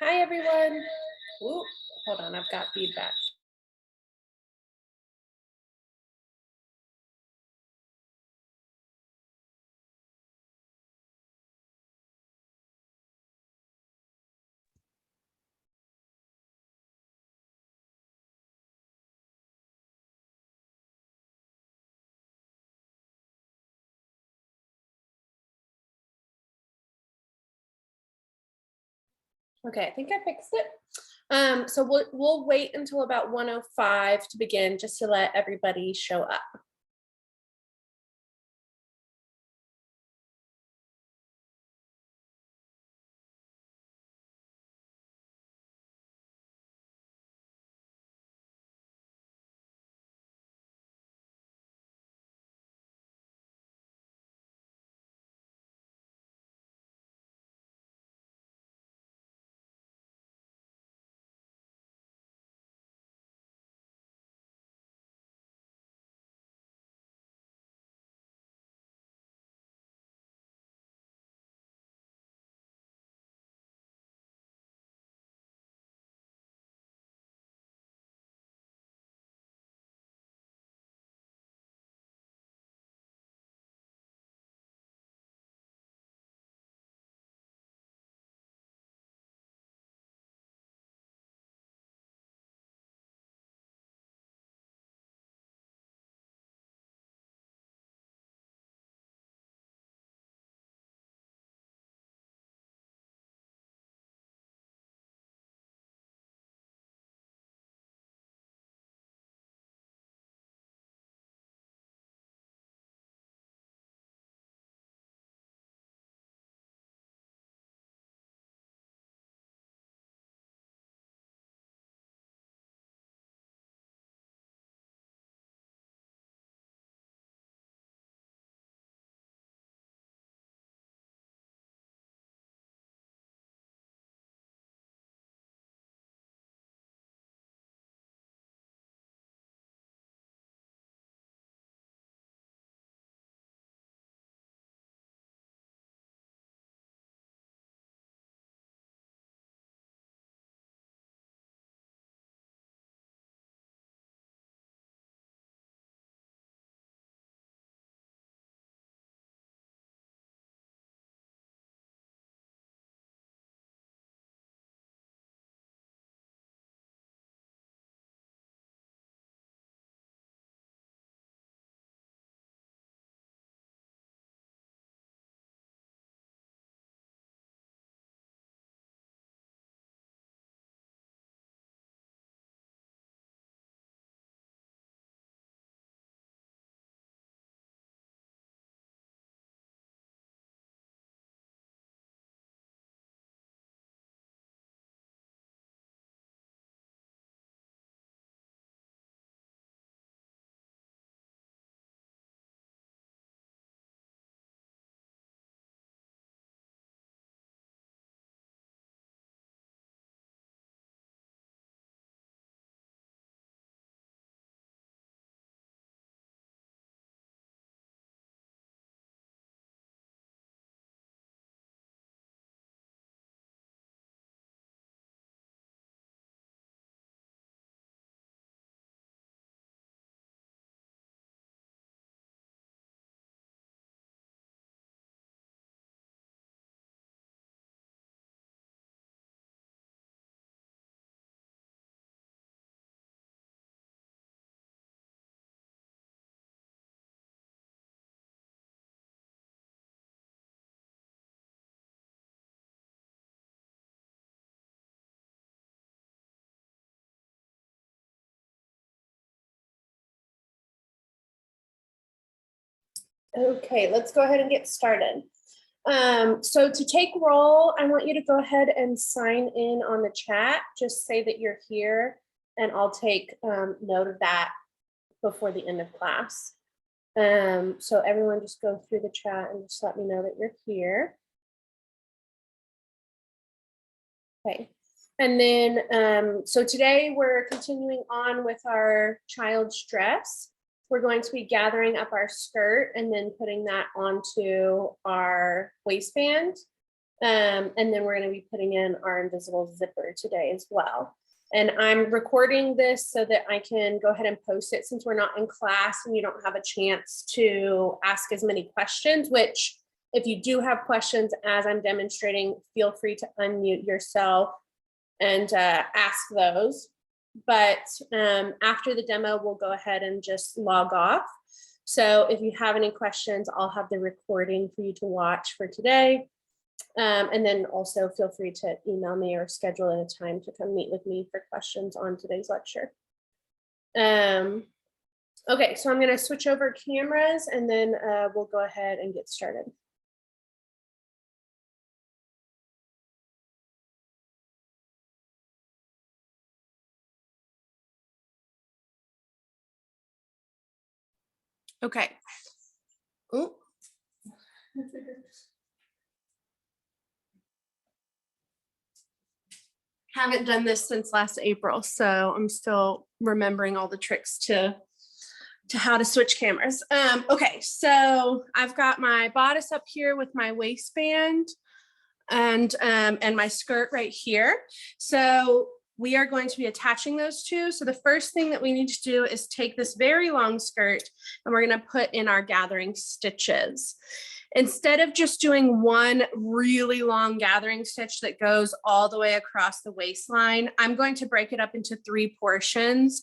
Hi, everyone. Ooh, hold on, I've got feedback. Okay, I think I fixed it. So we'll wait until about 1:05 to begin, just to let everybody show up. Okay, let's go ahead and get started. So to take roll, I want you to go ahead and sign in on the chat. Just say that you're here, and I'll take note of that before the end of class. So everyone just go through the chat and just let me know that you're here. Okay. And then, so today we're continuing on with our child's dress. We're going to be gathering up our skirt and then putting that onto our waistband. And then we're going to be putting in our invisible zipper today as well. And I'm recording this so that I can go ahead and post it since we're not in class and you don't have a chance to ask as many questions, which if you do have questions as I'm demonstrating, feel free to unmute yourself and ask those. But after the demo, we'll go ahead and just log off. So if you have any questions, I'll have the recording for you to watch for today. And then also feel free to email me or schedule in a time to come meet with me for questions on today's lecture. Okay, so I'm going to switch over cameras and then we'll go ahead and get started. Okay. Ooh. Haven't done this since last April, so I'm still remembering all the tricks to how to switch cameras. Okay, so I've got my bodice up here with my waistband and my skirt right here. So we are going to be attaching those two. So the first thing that we need to do is take this very long skirt and we're going to put in our gathering stitches. Instead of just doing one really long gathering stitch that goes all the way across the waistline, I'm going to break it up into 3 portions.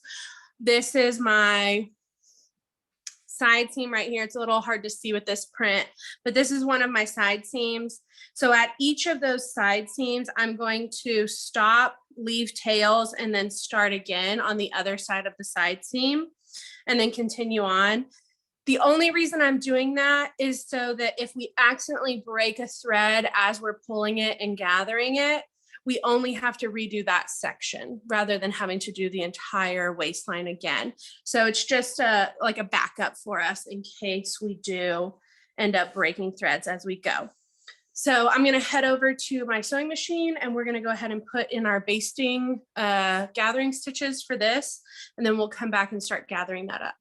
This is my side seam right here. It's a little hard to see with this print, but this is one of my side seams. So at each of those side seams, I'm going to stop, leave tails, and then start again on the other side of the side seam, and then continue on. The only reason I'm doing that is so that if we accidentally break a thread as we're pulling it and gathering it, we only have to redo that section rather than having to do the entire waistline again. So it's just like a backup for us in case we do end up breaking threads as we go. So I'm going to head over to my sewing machine and we're going to go ahead and put in our basting gathering stitches for this, and then we'll come back and start gathering that up.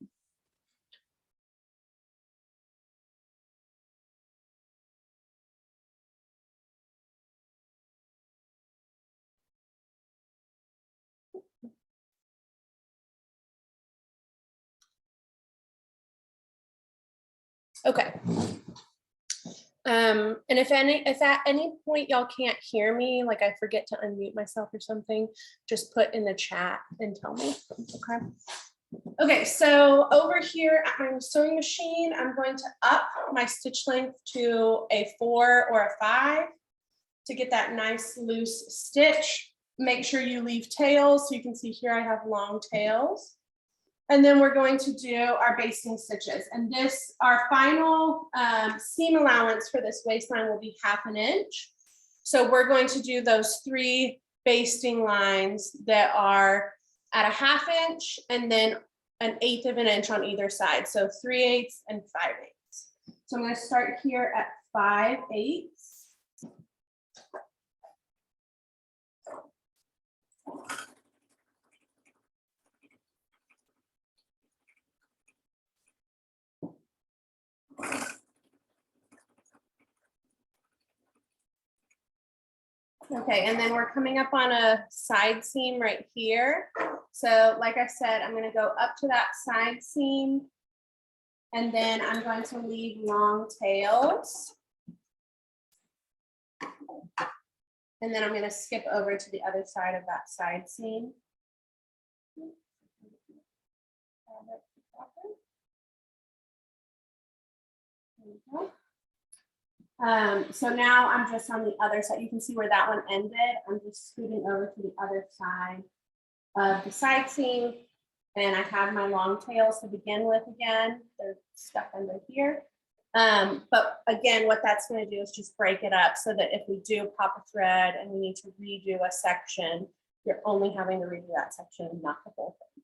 Okay. And if at any point y'all can't hear me, like I forget to unmute myself or something, just put in the chat and tell me. Okay. Okay, so over here at my sewing machine, I'm going to up my stitch length to a 4 or a 5 to get that nice loose stitch. Make sure you leave tails. So you can see here I have long tails. And then we're going to do our basting stitches. And this, our final seam allowance for this waistline will be 1/2 inch. So we're going to do those 3 basting lines that are at a 1/2 inch and then 1/8 of an inch on either side. So 3/8 and 5/8. So I'm going to start here at 5/8. Okay, and then we're coming up on a side seam right here. So like I said, I'm going to go up to that side seam and then I'm going to leave long tails. And then I'm going to skip over to the other side of that side seam. So now I'm just on the other side. You can see where that one ended. I'm just scooting over to the other side of the side seam. And I have my long tails to begin with again. They're stuck under here. But again, what that's going to do is just break it up so that if we do pop a thread and we need to redo a section, you're only having to redo that section and not the whole thing.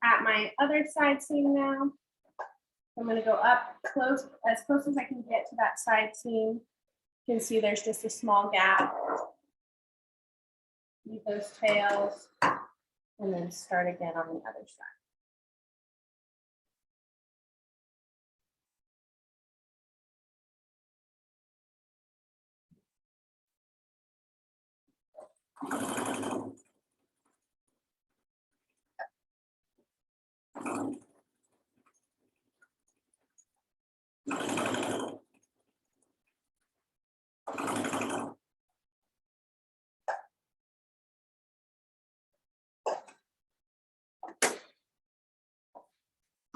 at my other side seam now. I'm going to go up close, as close as I can get to that side seam. You can see there's just a small gap. Leave those tails and then start again on the other side.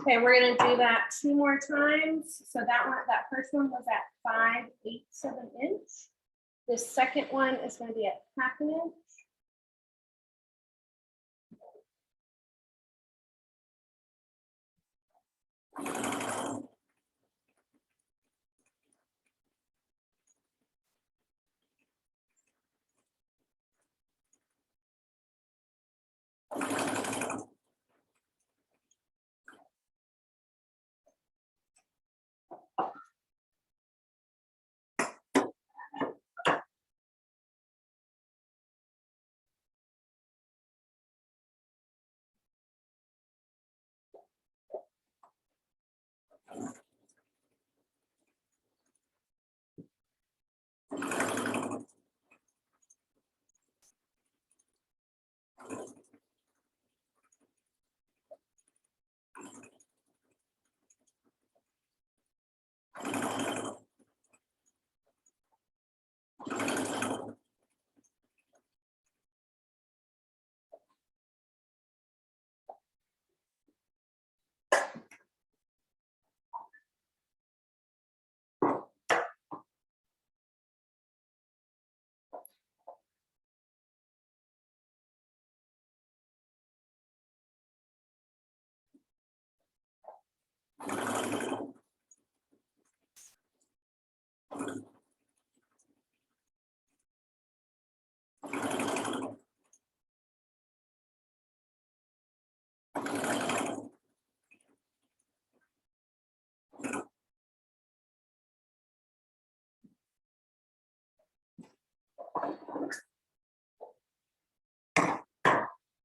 Okay, we're going to do that 2 more times. So that first one was at 5/8 of an inch. This second one is going to be at 1/2 inch.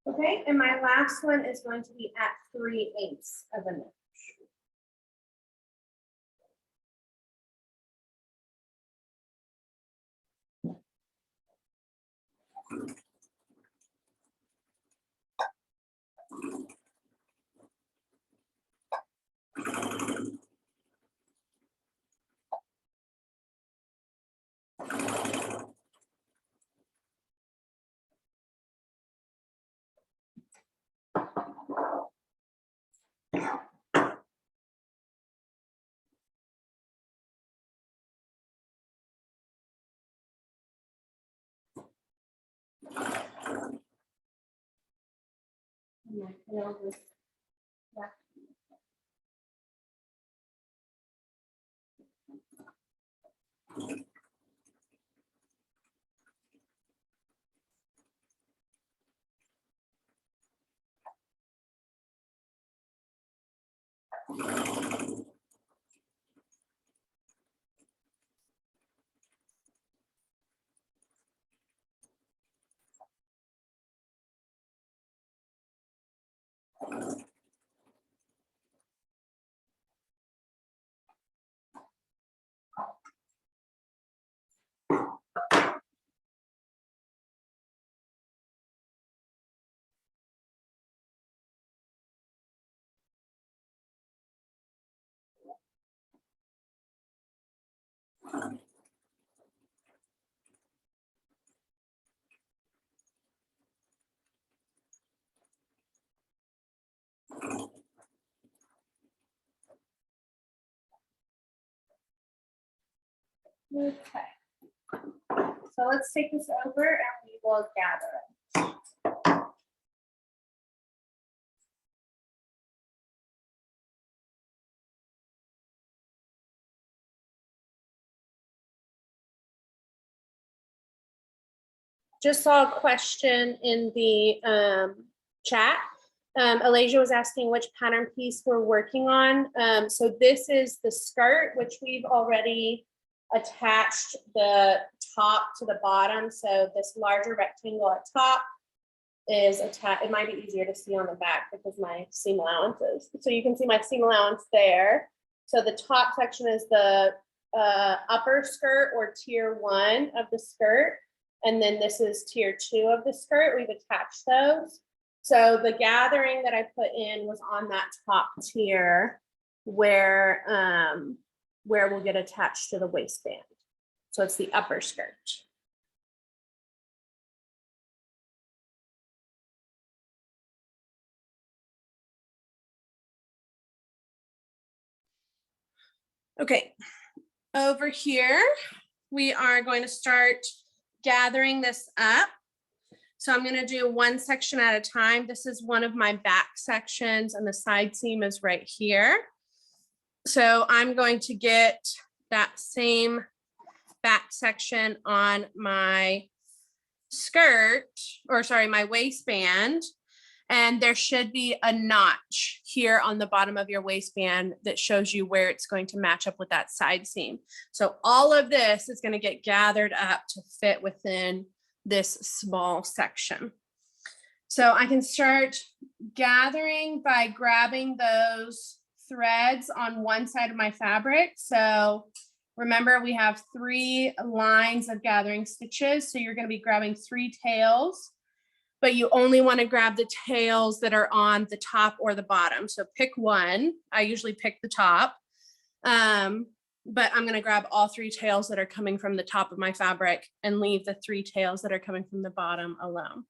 Okay, and my last one is going to be at 3/8 of an inch. And my tail is left. Okay. So let's take this over and we will gather it. Just saw a question in the chat. Alasia was asking which pattern piece we're working on. So this is the skirt, which we've already attached the top to the bottom. So this larger rectangle at top is attached. It might be easier to see on the back because my seam allowances. So you can see my seam allowance there. So the top section is the upper skirt or tier 1 of the skirt. And then this is tier 2 of the skirt. We've attached those. So the gathering that I put in was on that top tier where we'll get attached to the waistband. So it's the upper skirt. Okay, over here, we are going to start gathering this up. So I'm going to do one section at a time. This is one of my back sections and the side seam is right here. So I'm going to get that same back section on my skirt, or sorry, my waistband. And there should be a notch here on the bottom of your waistband that shows you where it's going to match up with that side seam. So all of this is going to get gathered up to fit within this small section. So I can start gathering by grabbing those threads on one side of my fabric. So remember, we have 3 lines of gathering stitches. So you're going to be grabbing 3 tails, but you only want to grab the tails that are on the top or the bottom. So pick one. I usually pick the top. But I'm going to grab all 3 tails that are coming from the top of my fabric and leave the 3 tails that are coming from the bottom alone.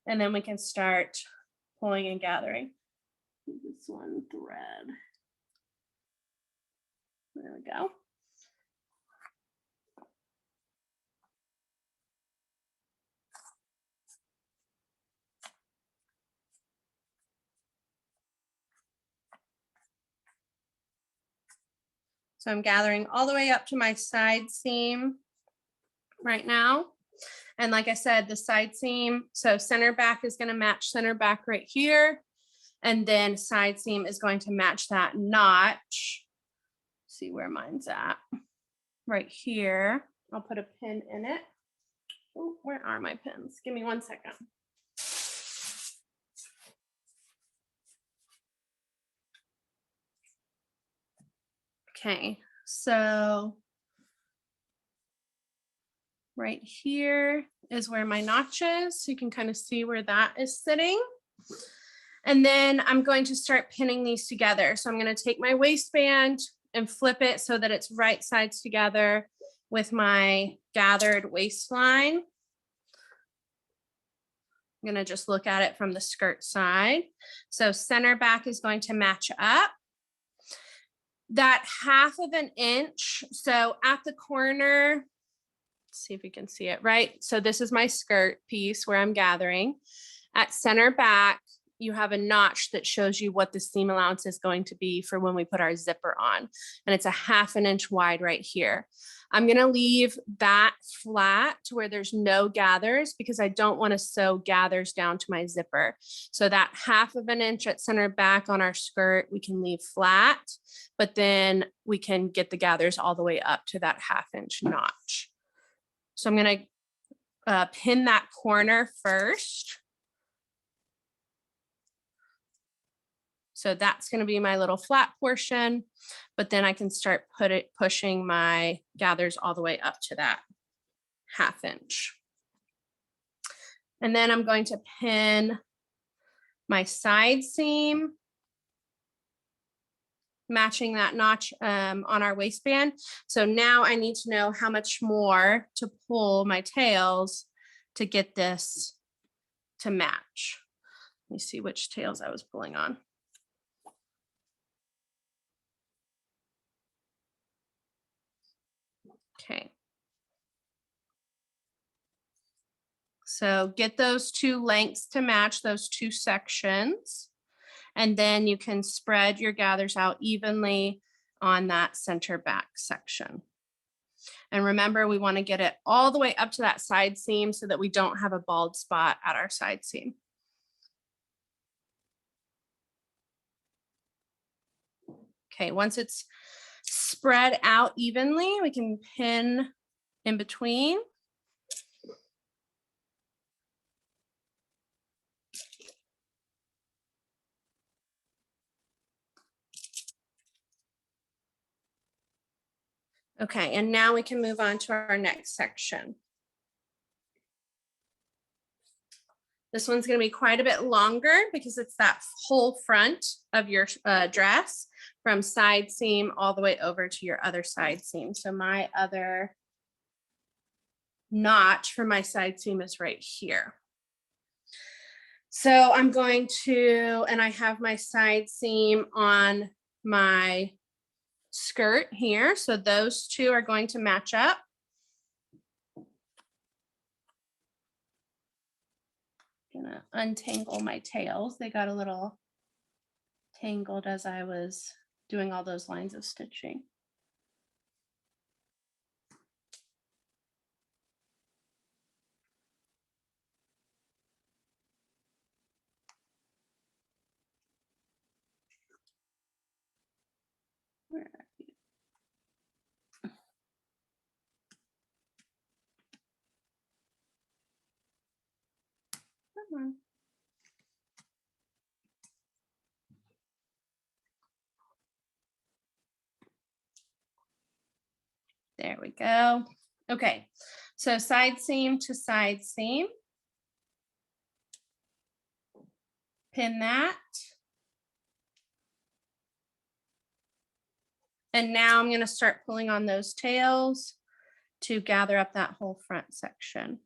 And then we can start pulling and gathering. This one thread. There we go. So I'm gathering all the way up to my side seam right now. And like I said, the side seam, so center back is going to match center back right here. And then side seam is going to match that notch. See where mine's at. Right here. I'll put a pin in it. Oh, where are my pins? Give me one second. Okay, so right here is where my notch is. So you can kind of see where that is sitting. And then I'm going to start pinning these together. So I'm going to take my waistband and flip it so that it's right sides together with my gathered waistline. I'm going to just look at it from the skirt side. So center back is going to match up. That 1/2 inch, so at the corner, let's see if you can see it, right? So this is my skirt piece where I'm gathering. At center back, you have a notch that shows you what the seam allowance is going to be for when we put our zipper on. And it's a 1/2 inch wide right here. I'm going to leave that flat to where there's no gathers because I don't want to sew gathers down to my zipper. So that 1/2 inch at center back on our skirt, we can leave flat, but then we can get the gathers all the way up to that 1/2 inch notch. So I'm going to pin that corner first. So that's going to be my little flat portion, but then I can start pushing my gathers all the way up to that 1/2 inch. And then I'm going to pin my side seam, matching that notch on our waistband. So now I need to know how much more to pull my tails to get this to match. Let me see which tails I was pulling on. Okay. So get those 2 lengths to match those 2 sections. And then you can spread your gathers out evenly on that center back section. And remember, we want to get it all the way up to that side seam so that we don't have a bald spot at our side seam. Okay, once it's spread out evenly, we can pin in between. Okay, and now we can move on to our next section. This one's going to be quite a bit longer because it's that whole front of your dress from side seam all the way over to your other side seam. So my other notch for my side seam is right here. So I'm going to, and I have my side seam on my skirt here. So those two are going to match up. Gonna untangle my tails. They got a little tangled as I was doing all those lines of stitching. Where are you? Come on. There we go. Okay, so side seam to side seam. Pin that. And now I'm going to start pulling on those tails to gather up that whole front section.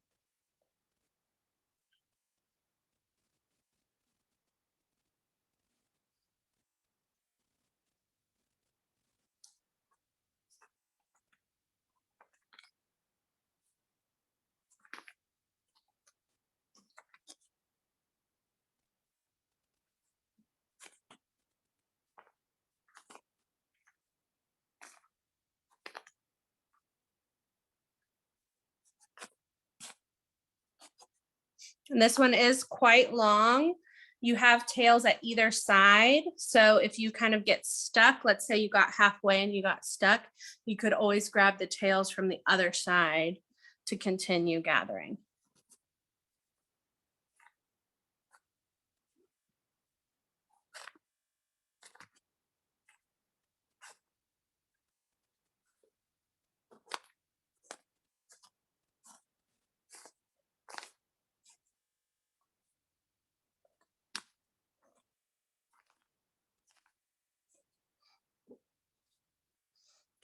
And this one is quite long. You have tails at either side. So if you kind of get stuck, let's say you got halfway and you got stuck, you could always grab the tails from the other side to continue gathering.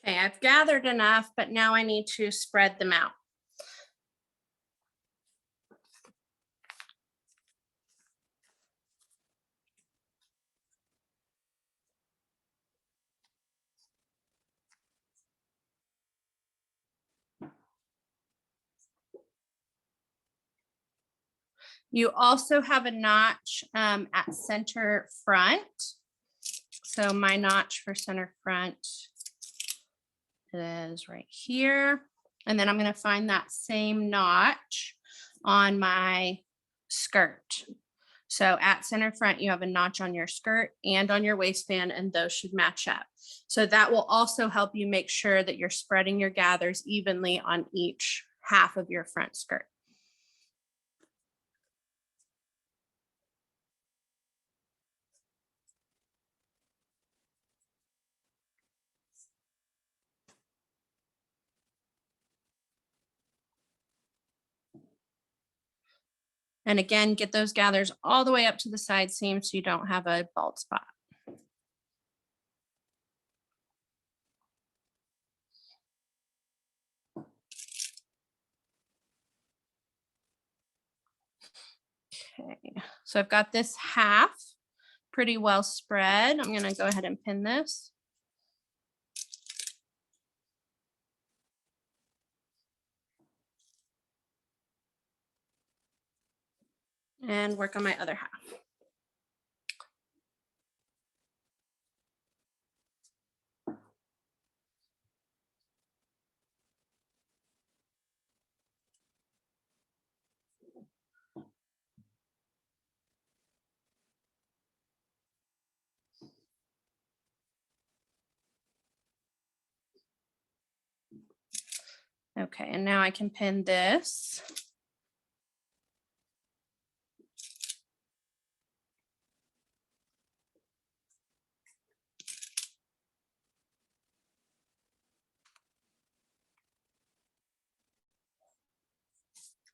Okay, I've gathered enough, but now I need to spread them out. You also have a notch at center front. So my notch for center front is right here. And then I'm going to find that same notch on my skirt. So at center front, you have a notch on your skirt and on your waistband, and those should match up. So that will also help you make sure that you're spreading your gathers evenly on each half of your front skirt. And again, get those gathers all the way up to the side seam so you don't have a bald spot. Okay, so I've got this half pretty well spread. I'm going to go ahead and pin this. And work on my other half. Okay, and now I can pin this.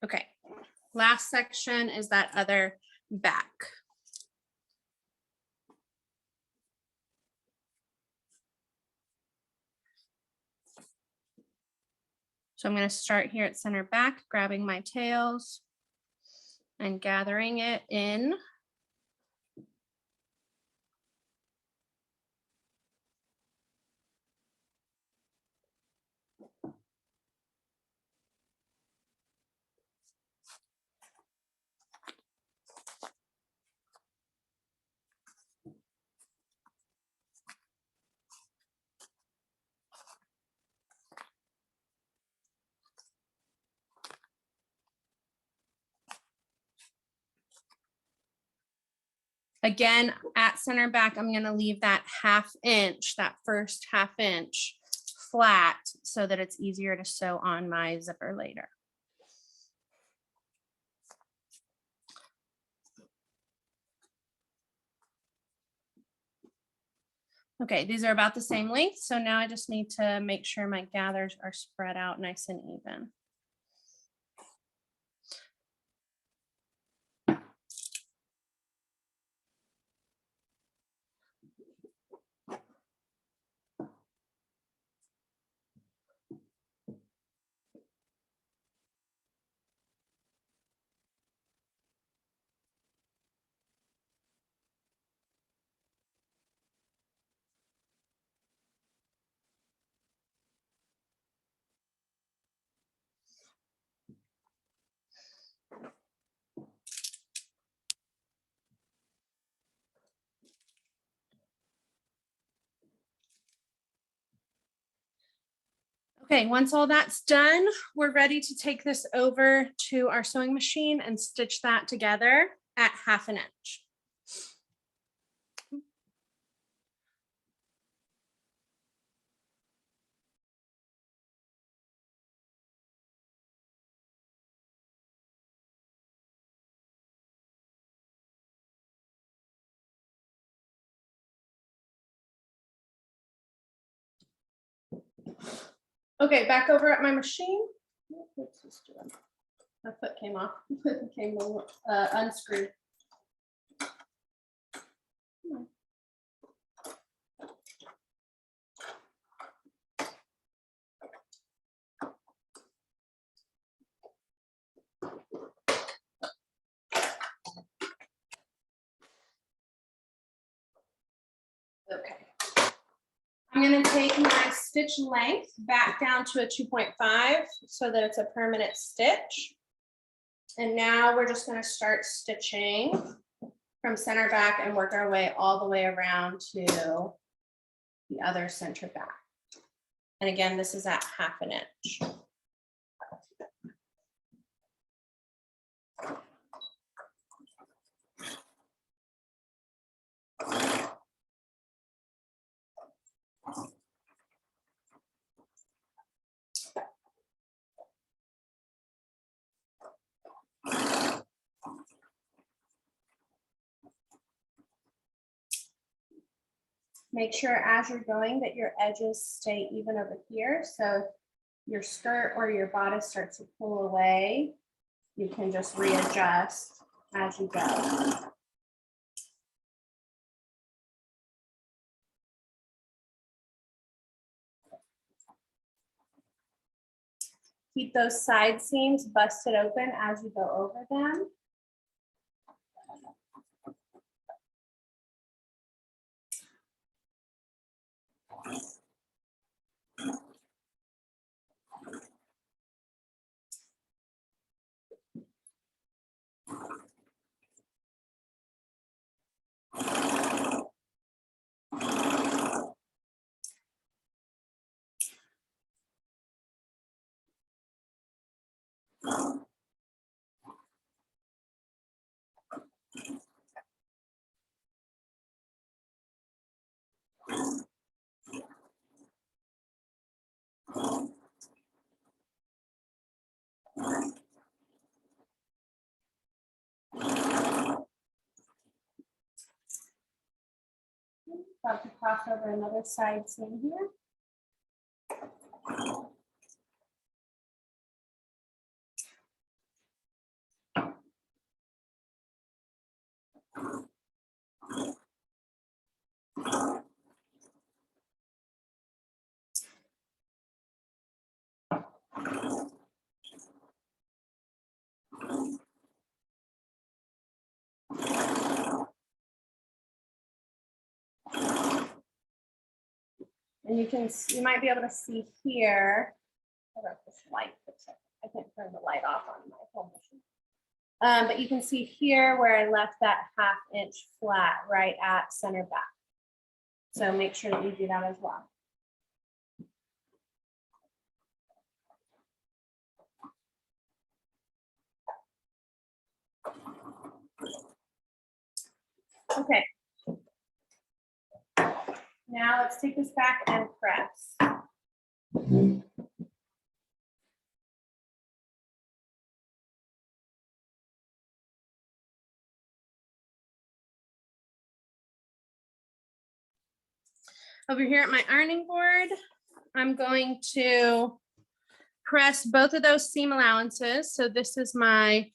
Okay, last section is that other back. So I'm going to start here at center back, grabbing my tails and gathering it in. Again, at center back, I'm going to leave that ½ inch, that first ½ inch flat so that it's easier to sew on my zipper later. Okay, these are about the same length. So now I just need to make sure my gathers are spread out nice and even. Okay, once all that's done, we're ready to take this over to our sewing machine and stitch that together at ½ inch. Okay, back over at my machine. What's this doing? My foot came off, came unscrewed. Okay. I'm going to take my stitch length back down to a 2.5 so that it's a permanent stitch. And now we're just going to start stitching from center back and work our way all the way around to the other center back. And again, this is at ½ inch. Make sure as you're going that your edges stay even over here. So your skirt or your bodice starts to pull away, you can just readjust as you go. Keep those side seams busted open as you go over them. About to cross over another side seam here. And you might be able to see here. This light, I can't turn the light off on my phone machine. But you can see here where I left that 1/2 inch flat right at center back. So make sure that you do that as well. Okay. Now let's take this back and press. Over here at my ironing board, I'm going to press both of those seam allowances. So this is my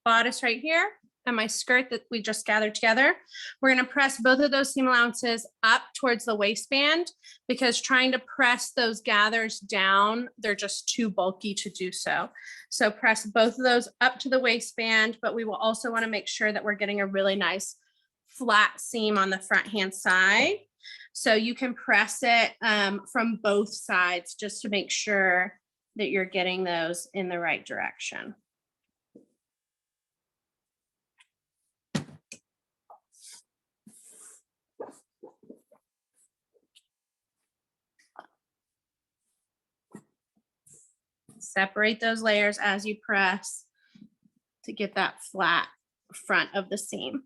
bodice right here and my skirt that we just gathered together. We're going to press both of those seam allowances up towards the waistband because trying to press those gathers down, they're just too bulky to do so. So press both of those up to the waistband, but we will also want to make sure that we're getting a really nice flat seam on the front hand side. So you can press it from both sides just to make sure that you're getting those in the right direction. Separate those layers as you press to get that flat front of the seam.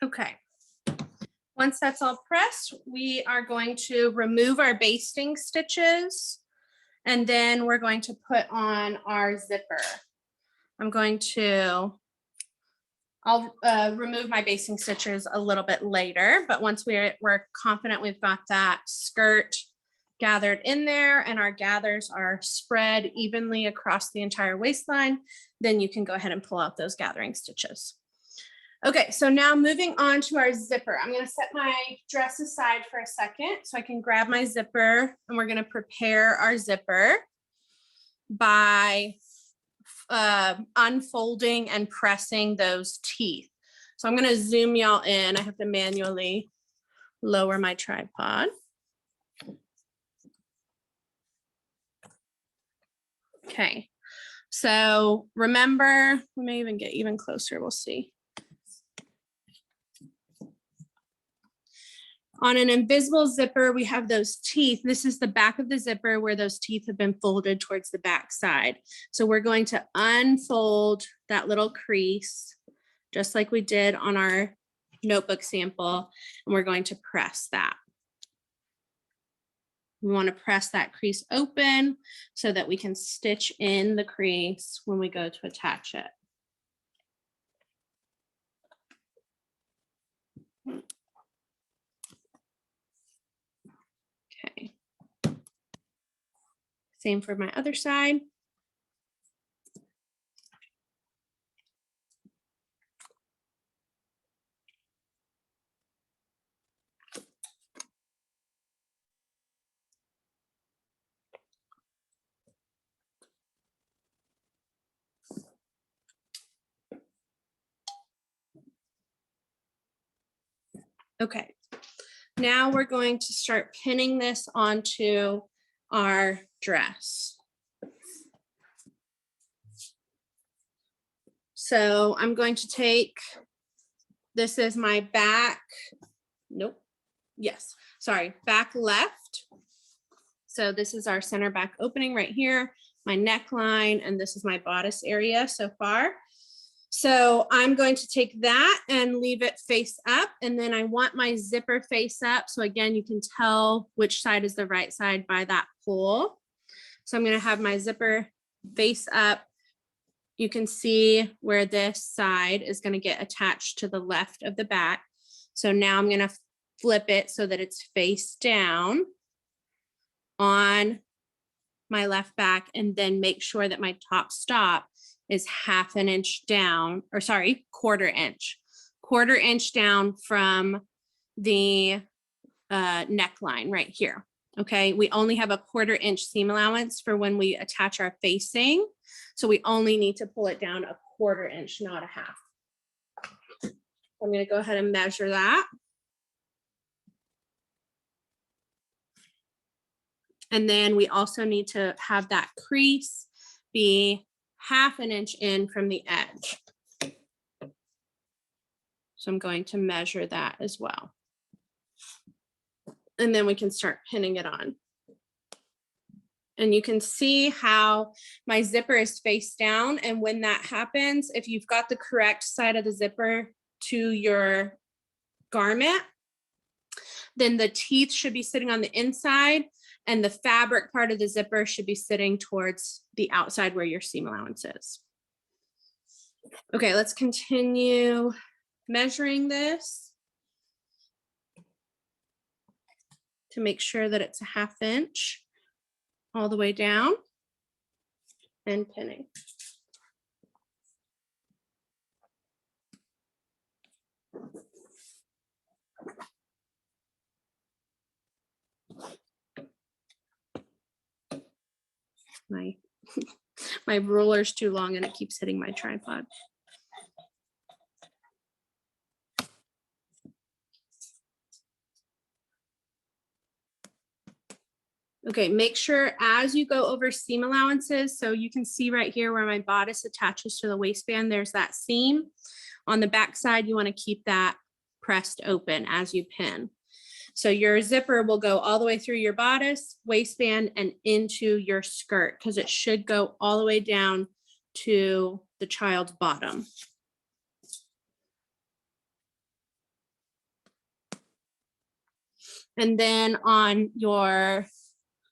Okay. Once that's all pressed, we are going to remove our basting stitches and then we're going to put on our zipper. I'll remove my basting stitches a little bit later, but once we're confident we've got that skirt gathered in there and our gathers are spread evenly across the entire waistline, then you can go ahead and pull out those gathering stitches. Okay, so now moving on to our zipper. I'm going to set my dress aside for a second so I can grab my zipper and we're going to prepare our zipper by unfolding and pressing those teeth. So I'm going to zoom y'all in. I have to manually lower my tripod. Okay, so remember, we may even get even closer. We'll see. On an invisible zipper, we have those teeth. This is the back of the zipper where those teeth have been folded towards the back side. So we're going to unfold that little crease, just like we did on our notebook sample, and we're going to press that. We want to press that crease open so that we can stitch in the crease when we go to attach it. Okay. Same for my other side. Okay, now we're going to start pinning this onto our dress. So I'm going to take, this is my back, nope, yes, sorry, back left. So this is our center back opening right here, my neckline, and this is my bodice area so far. So I'm going to take that and leave it face up, and then I want my zipper face up. So again, you can tell which side is the right side by that pull. So I'm going to have my zipper face up. You can see where this side is going to get attached to the left of the back. So now I'm going to flip it so that it's face down on my left back, and then make sure that my top stop is 1/2 inch down, or sorry, 1/4 inch down from the neckline right here. Okay, we only have a 1/4 inch seam allowance for when we attach our facing. So we only need to pull it down a 1/4 inch, not a 1/2. I'm going to go ahead and measure that. And then we also need to have that crease be 1/2 inch in from the edge. So I'm going to measure that as well. And then we can start pinning it on. And you can see how my zipper is face down. And when that happens, if you've got the correct side of the zipper to your garment, then the teeth should be sitting on the inside, and the fabric part of the zipper should be sitting towards the outside where your seam allowance is. Okay, let's continue measuring this to make sure that it's a 1/2 inch all the way down, and pinning. My ruler's too long and it keeps hitting my tripod. Okay, make sure as you go over seam allowances, so you can see right here where my bodice attaches to the waistband, there's that seam. On the back side, you want to keep that pressed open as you pin. So your zipper will go all the way through your bodice, waistband, and into your skirt, because it should go all the way down to the child's bottom. And then on your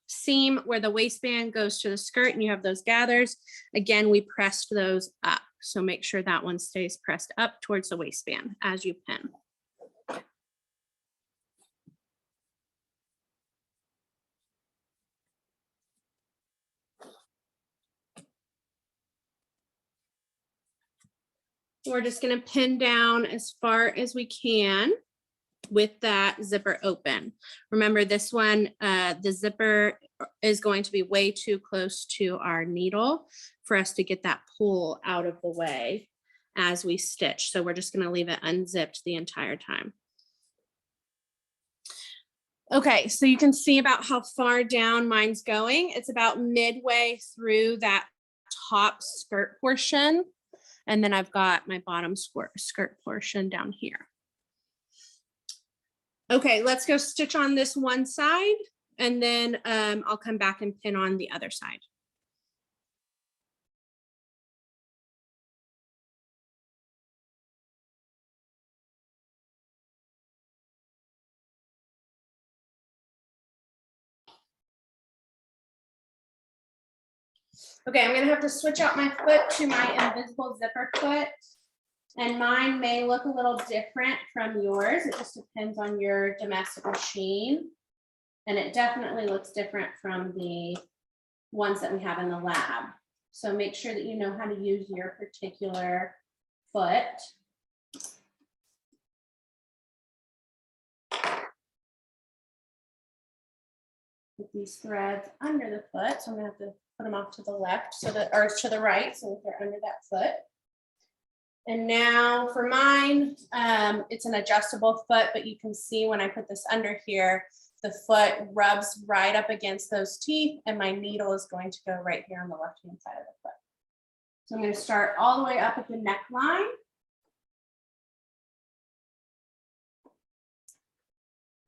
seam where the waistband goes to the skirt and you have those gathers, again, we pressed those up. So make sure that one stays pressed up towards the waistband as you pin. We're just going to pin down as far as we can with that zipper open. Remember this one, the zipper is going to be way too close to our needle for us to get that pull out of the way as we stitch. So we're just going to leave it unzipped the entire time. Okay, so you can see about how far down mine's going. It's about midway through that top skirt portion. And then I've got my bottom skirt portion down here. Okay, let's go stitch on this one side, and then I'll come back and pin on the other side. Okay, I'm gonna have to switch out my foot to my invisible zipper foot. And mine may look a little different from yours. It just depends on your domestic machine. And it definitely looks different from the ones that we have in the lab. So make sure that you know how to use your particular foot. Put these threads under the foot. So I'm gonna have to put them off to the left so that, or to the right, so that they're under that foot. And now for mine, it's an adjustable foot, but you can see when I put this under here, the foot rubs right up against those teeth, and my needle is going to go right here on the left-hand side of the foot. So I'm going to start all the way up at the neckline.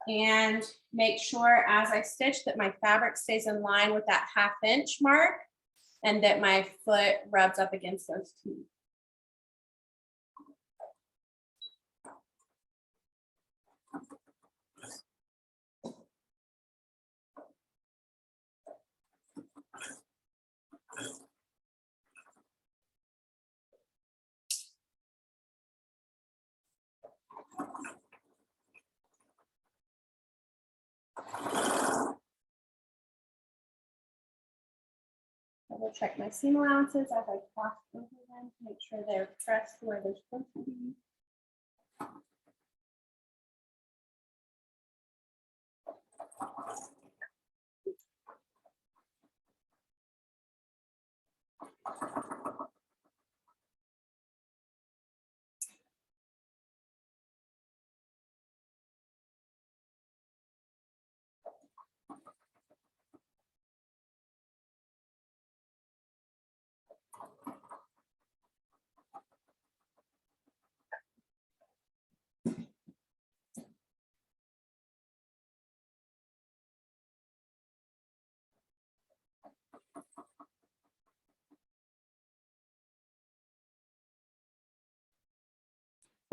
And make sure as I stitch that my fabric stays in line with that 1/2 inch mark and that my foot rubs up against those teeth. I will check my seam allowances as I cross over them to make sure they're pressed where they're supposed to be.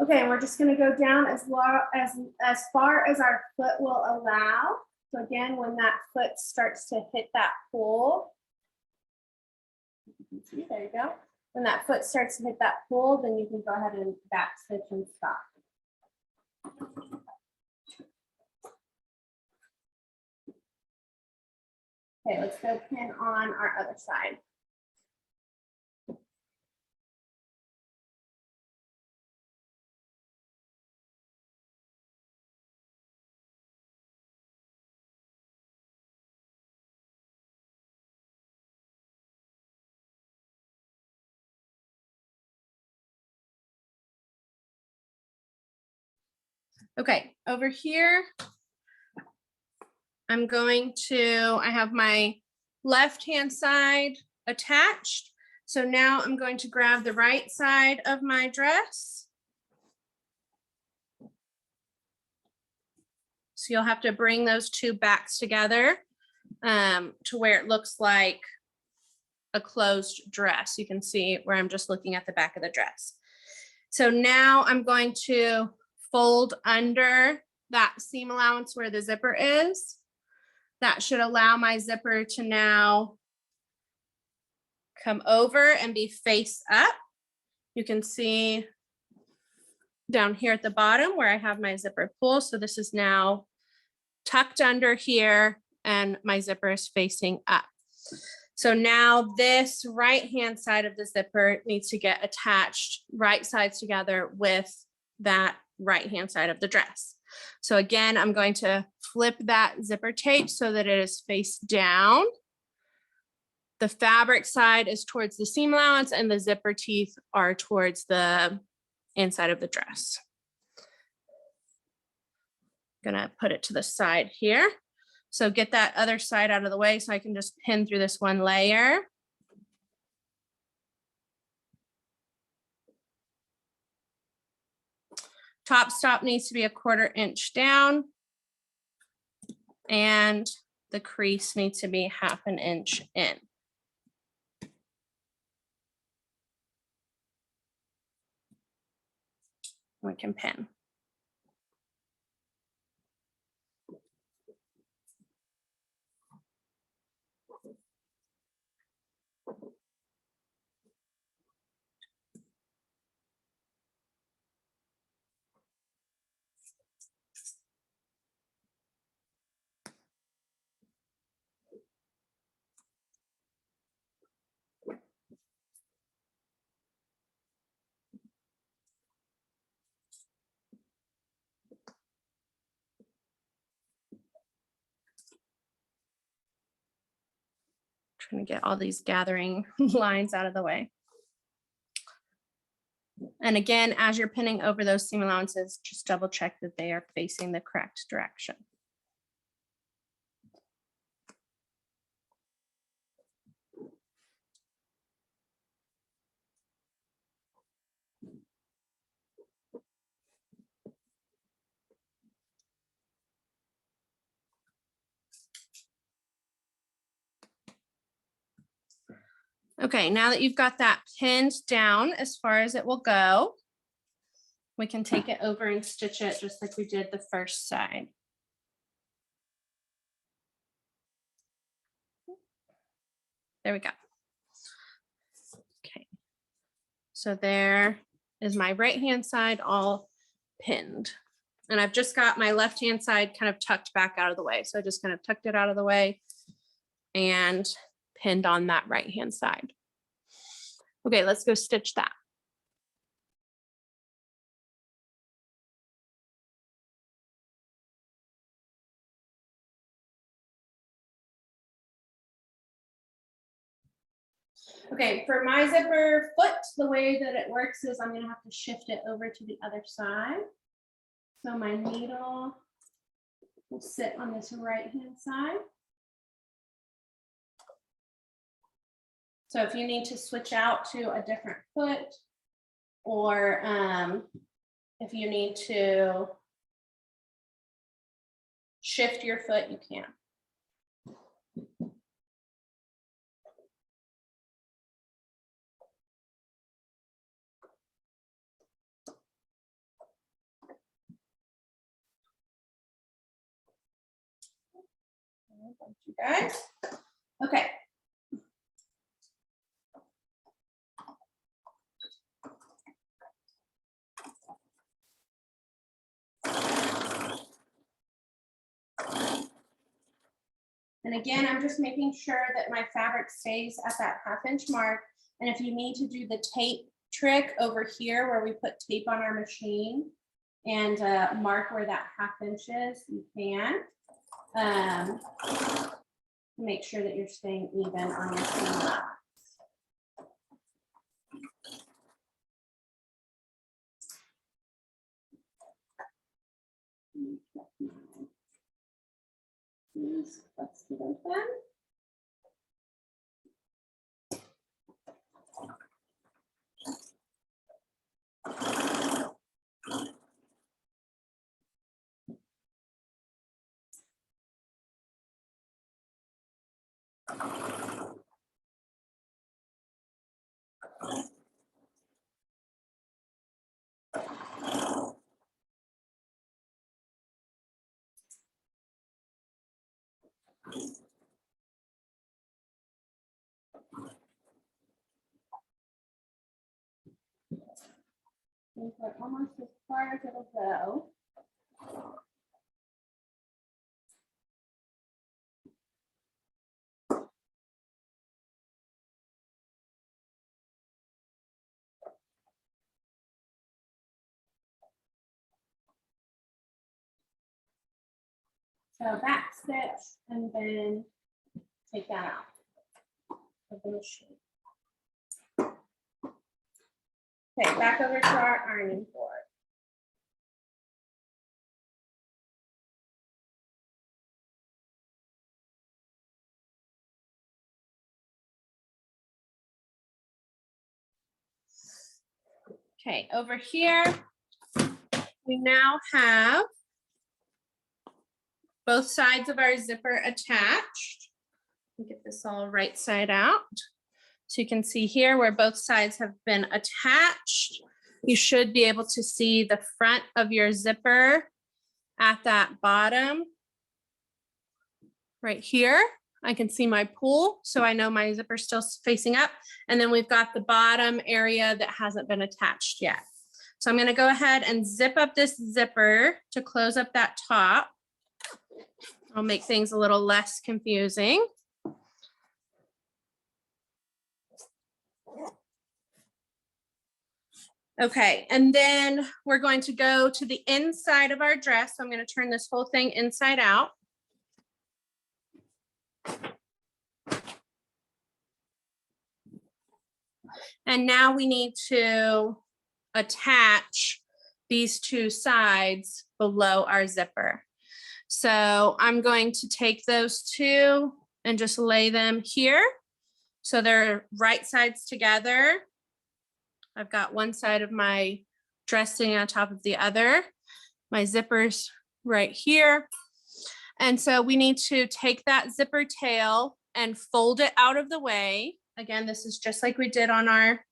Okay, and we're just going to go down as far as our foot will allow. So again, when that foot starts to hit that pole, you can see, there you go. When that foot starts to hit that pole, then you can go ahead and back stitch and stop. Okay, let's go pin on our other side. Okay, over here, I have my left-hand side attached. So now I'm going to grab the right side of my dress. So you'll have to bring those two backs together to where it looks like a closed dress. You can see where I'm just looking at the back of the dress. So now I'm going to fold under that seam allowance where the zipper is. That should allow my zipper to now come over and be face up. You can see down here at the bottom where I have my zipper pull. So this is now tucked under here and my zipper is facing up. So now this right-hand side of the zipper needs to get attached right sides together with that right-hand side of the dress. So again, I'm going to flip that zipper tape so that it is face down. The fabric side is towards the seam allowance and the zipper teeth are towards the inside of the dress. I'm gonna put it to the side here. So get that other side out of the way so I can just pin through this one layer. Top stop needs to be 1/4 inch down and the crease needs to be 1/2 inch in. We can pin. Trying to get all these gathering lines out of the way. And again, as you're pinning over those seam allowances, just double check that they are facing the correct direction. Okay, now that you've got that pinned down as far as it will go, we can take it over and stitch it just like we did the first side. There we go. Okay, so there is my right-hand side all pinned. And I've just got my left-hand side kind of tucked back out of the way. So I just kind of tucked it out of the way and pinned on that right-hand side. Okay, let's go stitch that. Okay, for my zipper foot, the way that it works is I'm gonna have to shift it over to the other side. So my needle will sit on this right-hand side. So if you need to switch out to a different foot, or if you need to shift your foot, you can. Thank you guys. Okay. And again, I'm just making sure that my fabric stays at that 1/2 inch mark. And if you need to do the tape trick over here where we put tape on our machine and mark where that 1/2 inch is, you can. Make sure that you're staying even on your seam allowance. Let's get open. We're almost as far as it'll go. So back stitch and then take that out of the machine. Okay, back over to our ironing board. Okay, over here, we now have both sides of our zipper attached. Get this all right side out. So you can see here where both sides have been attached. You should be able to see the front of your zipper at that bottom right here. I can see my pull, so I know my zipper's still facing up. And then we've got the bottom area that hasn't been attached yet. So I'm going to go ahead and zip up this zipper to close up that top. I'll make things a little less confusing. Okay, and then we're going to go to the inside of our dress. So I'm going to turn this whole thing inside out. And now we need to attach these two sides below our zipper. So I'm going to take those two and just lay them here. So they're right sides together. I've got one side of my dress sitting on top of the other. My zipper's right here. And so we need to take that zipper tail and fold it out of the way. Again, this is just like we did on our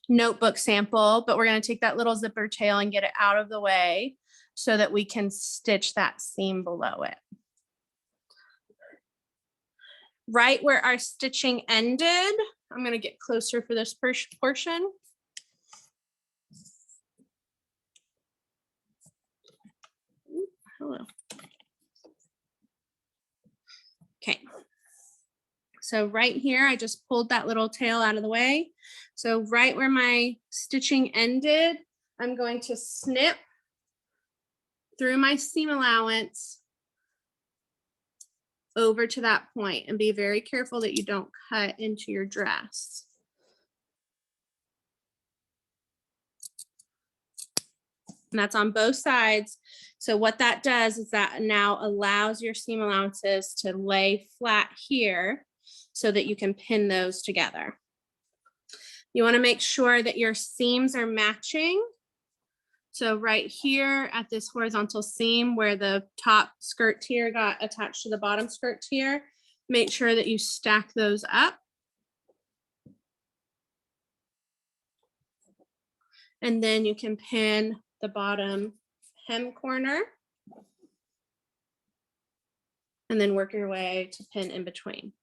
notebook sample, but we're going to take that little zipper tail and get it out of the way so that we can stitch that seam below it. Right where our stitching ended, I'm going to get closer for this portion. Hello. Okay. So right here, I just pulled that little tail out of the way. So right where my stitching ended, I'm going to snip through my seam allowance over to that point, and be very careful that you don't cut into your dress. And that's on both sides. So what that does is that now allows your seam allowances to lay flat here so that you can pin those together. You want to make sure that your seams are matching. So right here at this horizontal seam where the top skirt tier got attached to the bottom skirt tier, make sure that you stack those up. And then you can pin the bottom hem corner and then work your way to pin in between.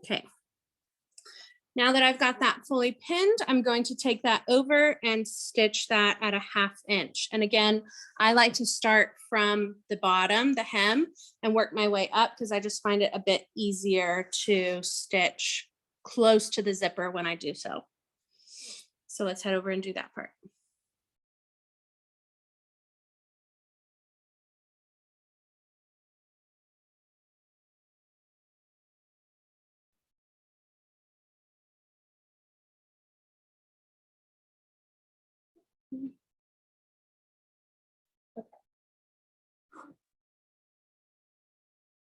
Okay. Now that I've got that fully pinned, I'm going to take that over and stitch that at a 1/2 inch. And again, I like to start from the bottom, the hem, and work my way up because I just find it a bit easier to stitch close to the zipper when I do so. So let's head over and do that part.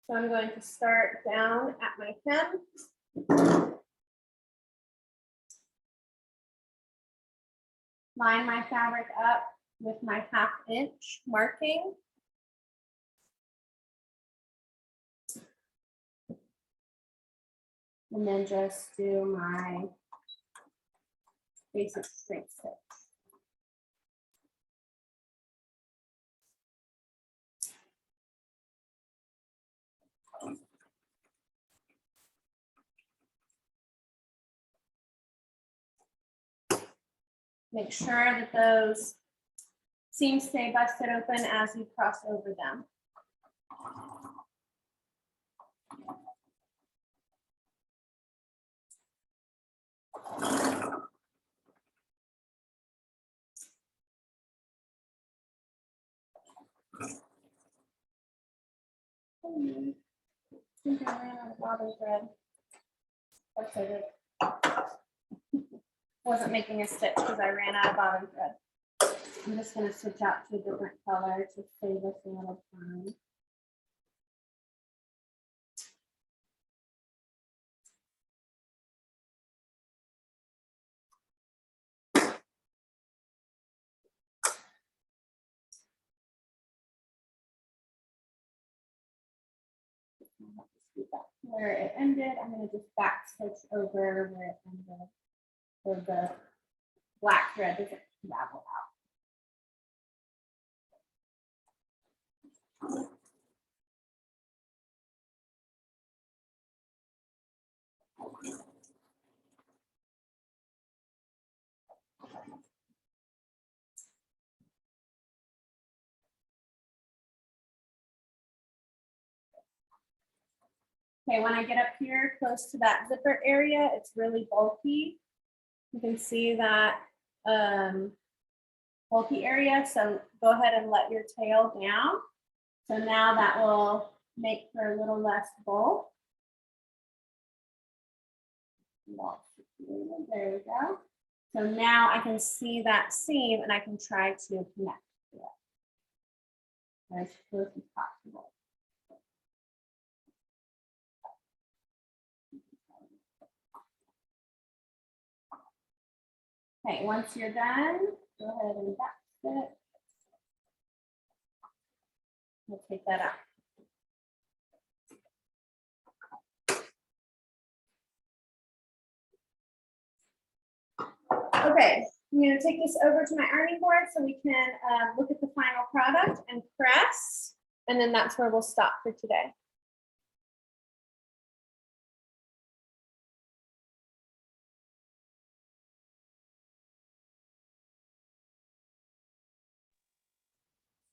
So I'm going to start down at my hem. Line my fabric up with my 1/2 inch marking. And then just do my basic straight stitch. Make sure that those seams stay busted open as you cross over them. I think I ran out of bobbin thread. That's it. Wasn't making a stitch because I ran out of bobbin thread. I'm just going to switch out to a different color to save us a little time. Where it ended, I'm going to just back stitch over where it ended so the black thread doesn't ravel out. Okay, when I get up here close to that zipper area, it's really bulky. You can see that bulky area, so go ahead and let your tail down. So now that will make for a little less bulk. There we go. So now I can see that seam and I can try to connect to it as close as possible. Okay, once you're done, go ahead and back it. We'll take that out. Okay, I'm going to take this over to my ironing board so we can look at the final product and press, and then that's where we'll stop for today.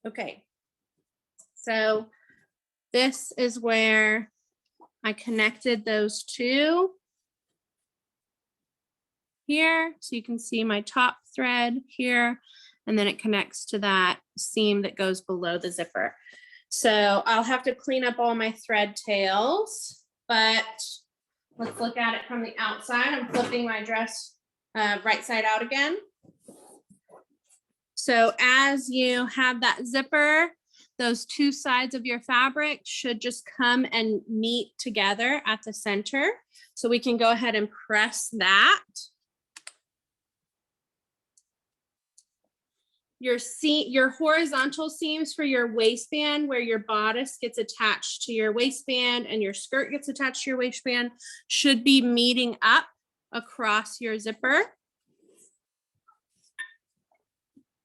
Okay, so this is where I connected those two here. So you can see my top thread here, and then it connects to that seam that goes below the zipper. So I'll have to clean up all my thread tails, but let's look at it from the outside. I'm flipping my dress right side out again. So as you have that zipper, those two sides of your fabric should just come and meet together at the center. So we can go ahead and press that. Your horizontal seams for your waistband, where your bodice gets attached to your waistband and your skirt gets attached to your waistband, should be meeting up across your zipper.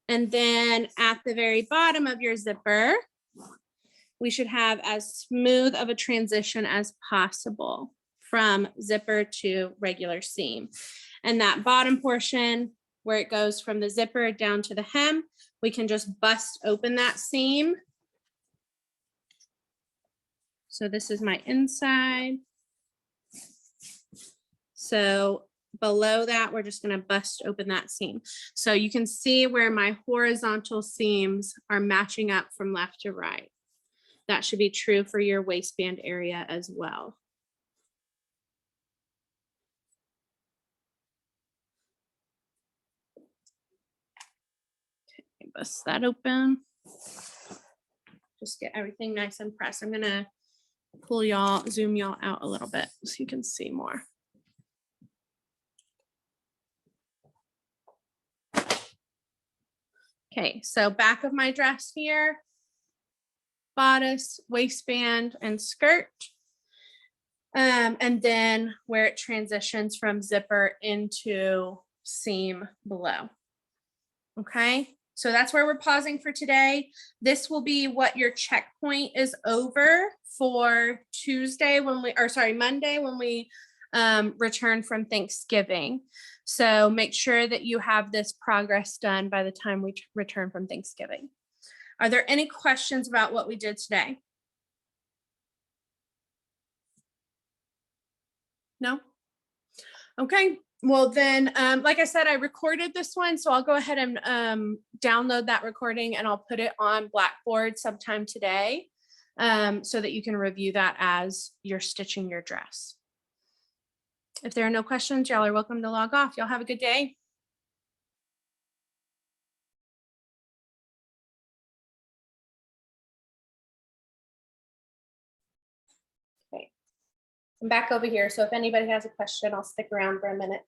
And then at the very bottom of your zipper, we should have as smooth of a transition as possible from zipper to regular seam. And that bottom portion, where it goes from the zipper down to the hem, we can just bust open that seam. So this is my inside. So below that, we're just gonna bust open that seam. So you can see where my horizontal seams are matching up from left to right. That should be true for your waistband area as well. Okay, bust that open. Just get everything nice and pressed. I'm gonna pull y'all, zoom y'all out a little bit so you can see more. Okay, so back of my dress here, bodice, waistband, and skirt. And then where it transitions from zipper into seam below. Okay, so that's where we're pausing for today. This will be what your checkpoint is over for Tuesday Monday when we return from Thanksgiving. So make sure that you have this progress done by the time we return from Thanksgiving. Are there any questions about what we did today? No? Okay, well then, like I said, I recorded this one, so I'll go ahead and download that recording and I'll put it on Blackboard sometime today so that you can review that as you're stitching your dress. If there are no questions, y'all are welcome to log off. Y'all have a good day. Okay, I'm back over here. So if anybody has a question, I'll stick around for a minute.